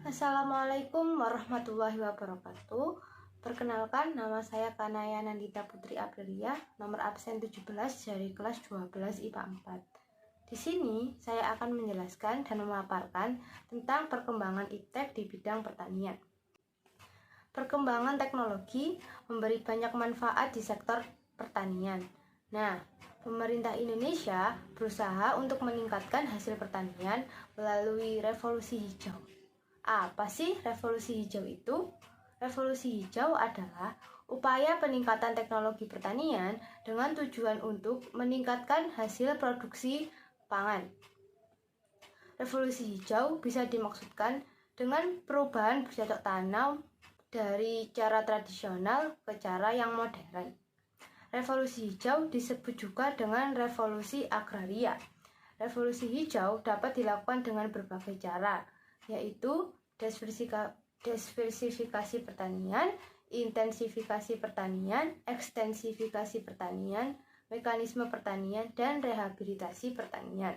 Assalamualaikum warahmatullahi wabarakatuh. Perkenalkan, nama saya Kanaya Nandita Putri Aprilia, nomor absen 17 dari kelas 12 IPA 4. Di sini saya akan menjelaskan dan memaparkan tentang perkembangan iptek di bidang pertanian. Perkembangan teknologi memberi banyak manfaat di sektor pertanian. Nah, pemerintah Indonesia berusaha untuk meningkatkan hasil pertanian melalui revolusi hijau. Apa sih revolusi hijau itu? Revolusi hijau adalah upaya peningkatan teknologi pertanian dengan tujuan untuk meningkatkan hasil produksi pangan. Revolusi hijau bisa dimaksudkan dengan perubahan bercocok tanam dari cara tradisional ke cara yang modern. Revolusi hijau disebut juga dengan revolusi agraria. Revolusi hijau dapat dilakukan dengan berbagai cara, yaitu diversifikasi pertanian, intensifikasi pertanian, ekstensifikasi pertanian, mekanisme pertanian, dan rehabilitasi pertanian.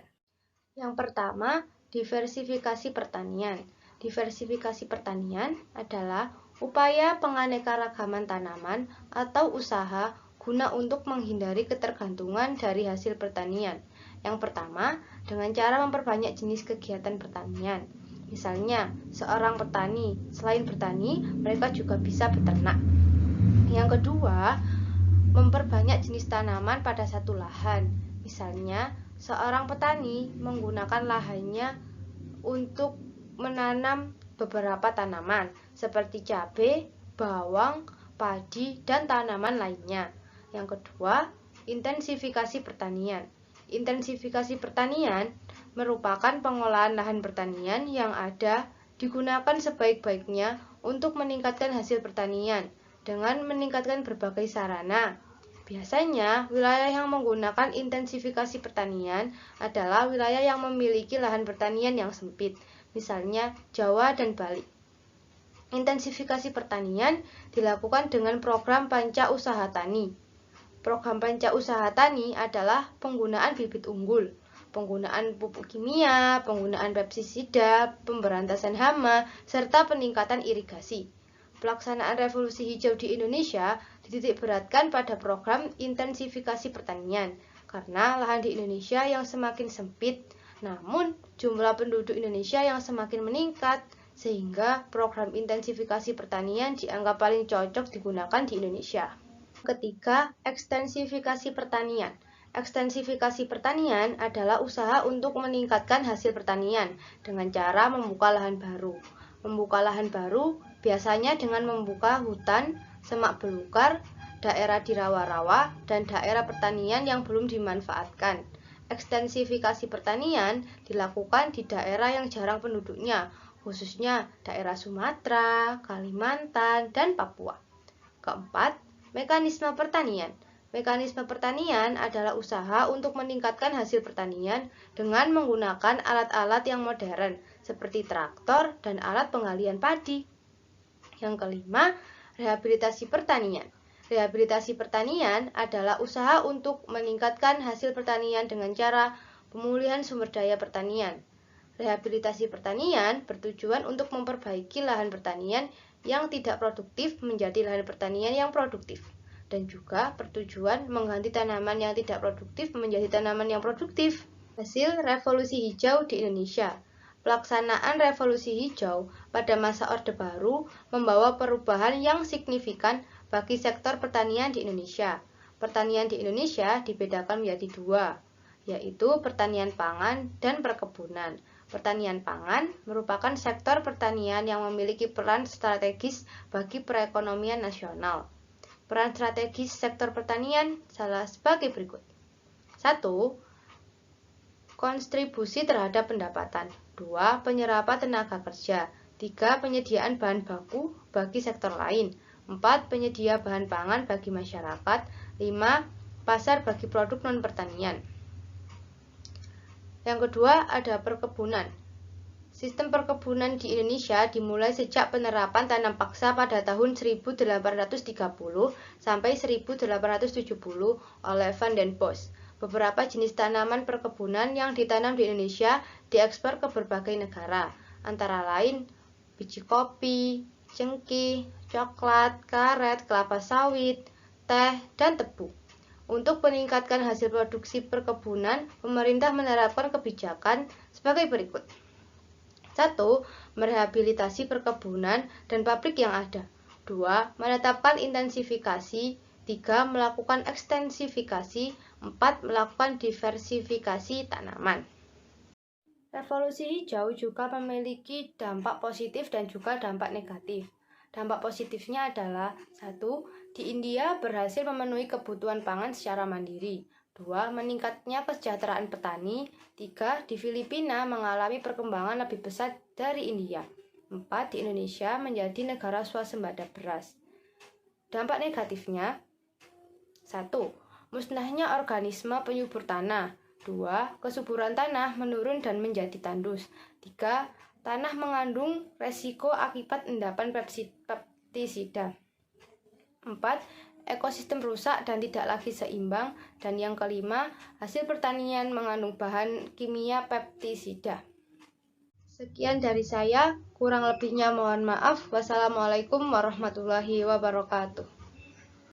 Yang pertama, diversifikasi pertanian. Diversifikasi pertanian adalah upaya penganekaragaman tanaman atau usaha guna untuk menghindari ketergantungan dari hasil pertanian. Yang pertama, dengan cara memperbanyak jenis kegiatan pertanian. Misalnya, seorang petani, selain bertani, mereka juga bisa beternak. Yang kedua, memperbanyak jenis tanaman pada satu lahan. Misalnya, seorang petani menggunakan lahannya untuk menanam beberapa tanaman seperti cabai, bawang, padi, dan tanaman lainnya. Yang kedua, intensifikasi pertanian. Intensifikasi pertanian merupakan pengolahan lahan pertanian yang ada digunakan sebaik-baiknya untuk meningkatkan hasil pertanian dengan meningkatkan berbagai sarana. Biasanya, wilayah yang menggunakan intensifikasi pertanian adalah wilayah yang memiliki lahan pertanian yang sempit, misalnya Jawa dan Bali. Intensifikasi pertanian dilakukan dengan program Panca Usaha Tani. Program Panca Usaha Tani adalah penggunaan bibit unggul, penggunaan pupuk kimia, penggunaan pestisida, pemberantasan hama, serta peningkatan irigasi. Pelaksanaan revolusi hijau di Indonesia dititikberatkan pada program intensifikasi pertanian, karena lahan di Indonesia yang semakin sempit, namun jumlah penduduk Indonesia yang semakin meningkat, sehingga program intensifikasi pertanian dianggap paling cocok digunakan di Indonesia. Ketiga, ekstensifikasi pertanian. Ekstensifikasi pertanian adalah usaha untuk meningkatkan hasil pertanian dengan cara membuka lahan baru. Membuka lahan baru biasanya dengan membuka hutan, semak belukar, daerah di rawa-rawa, dan daerah pertanian yang belum dimanfaatkan. Ekstensifikasi pertanian dilakukan di daerah yang jarang penduduknya, khususnya daerah Sumatera, Kalimantan, dan Papua. Keempat, mekanisme pertanian. Mekanisme pertanian adalah usaha untuk meningkatkan hasil pertanian dengan menggunakan alat-alat yang modern seperti traktor dan alat penggalian padi. Yang kelima, rehabilitasi pertanian. Rehabilitasi pertanian adalah usaha untuk meningkatkan hasil pertanian dengan cara pemulihan sumber daya pertanian. Rehabilitasi pertanian bertujuan untuk memperbaiki lahan pertanian yang tidak produktif menjadi lahan pertanian yang produktif, dan juga bertujuan mengganti tanaman yang tidak produktif menjadi tanaman yang produktif. Hasil revolusi hijau di Indonesia. Pelaksanaan revolusi hijau pada masa Orde Baru membawa perubahan yang signifikan bagi sektor pertanian di Indonesia. Pertanian di Indonesia dibedakan menjadi dua, yaitu pertanian pangan dan perkebunan. Pertanian pangan merupakan sektor pertanian yang memiliki peran strategis bagi perekonomian nasional. Peran strategis sektor pertanian salah sebagai berikut. 1. Kontribusi terhadap pendapatan. 2. Penyerapan tenaga kerja. 3. Penyediaan bahan baku bagi sektor lain. 4. Penyedia bahan pangan bagi masyarakat. 5. Pasar bagi produk non-pertanian. Yang kedua ada perkebunan. Sistem perkebunan di Indonesia dimulai sejak penerapan tanam paksa pada tahun 1830 sampai 1870 oleh Van den Bosch. Beberapa jenis tanaman perkebunan yang ditanam di Indonesia diekspor ke berbagai negara, antara lain biji kopi, cengkeh, coklat, karet, kelapa sawit, teh, dan tebu. Untuk meningkatkan hasil produksi perkebunan, pemerintah menerapkan kebijakan sebagai berikut. 1. Merehabilitasi perkebunan dan pabrik yang ada. 2. Menetapkan intensifikasi. 3. Melakukan ekstensifikasi. 4. Melakukan diversifikasi tanaman. Revolusi hijau juga memiliki dampak positif dan juga dampak negatif. Dampak positifnya adalah 1. Di India berhasil memenuhi kebutuhan pangan secara mandiri. 2. Meningkatnya kesejahteraan petani. 3. Di Filipina mengalami perkembangan lebih pesat dari India. 4. Di Indonesia menjadi negara swasembada beras. Dampak negatifnya 1. Musnahnya organisme penyubur tanah. 2. Kesuburan tanah menurun dan menjadi tandus. 3. Tanah mengandung resiko akibat endapan pestisida. 4. Ekosistem rusak dan tidak lagi seimbang. Dan yang kelima, hasil pertanian mengandung bahan kimia pestisida. Sekian dari saya, kurang lebihnya mohon maaf. Wassalamualaikum warahmatullahi wabarakatuh.